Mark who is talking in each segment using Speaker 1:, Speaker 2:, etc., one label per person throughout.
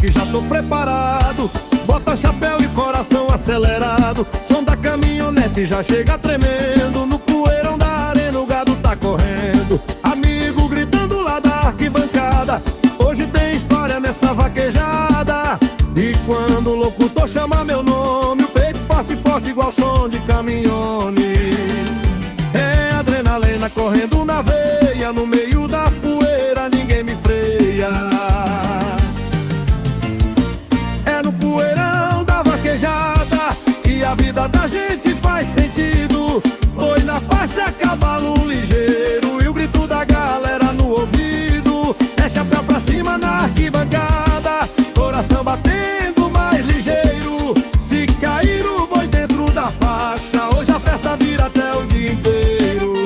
Speaker 1: que já tô preparado. Bota chapéu e coração acelerado. Som da caminhonete já chega tremendo. No poeirão da arena o gado tá correndo. Amigo gritando lá da arquibancada. Hoje tem história nessa vaquejada. E quando o locutor chama meu nome, o peito parte forte igual som de caminhone. É adrenalina correndo na veia. No meio da poeira ninguém me freia. É no poeirão da vaquejada que a vida da gente faz sentido. Boi na faixa, cavalo ligeiro e o grito da galera no ouvido. É chapéu pra cima na arquibancada, coração batendo mais ligeiro. Se cair o boi dentro da faixa, hoje a festa vira até o dia inteiro.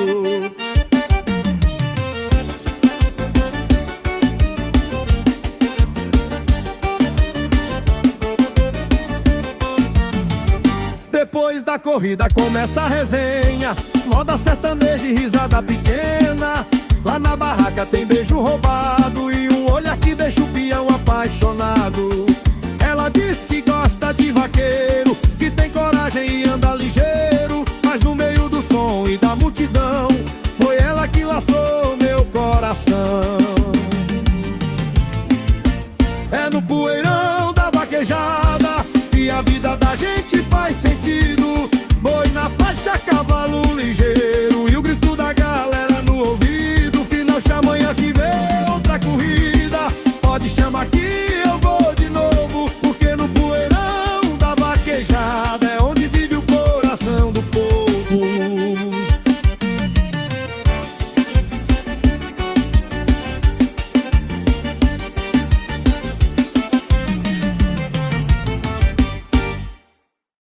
Speaker 1: Depois da corrida começa a resenha, moda sertaneja e risada pequena. Lá na barraca tem beijo roubado e um olhar que deixa o peão apaixonado. Ela diz que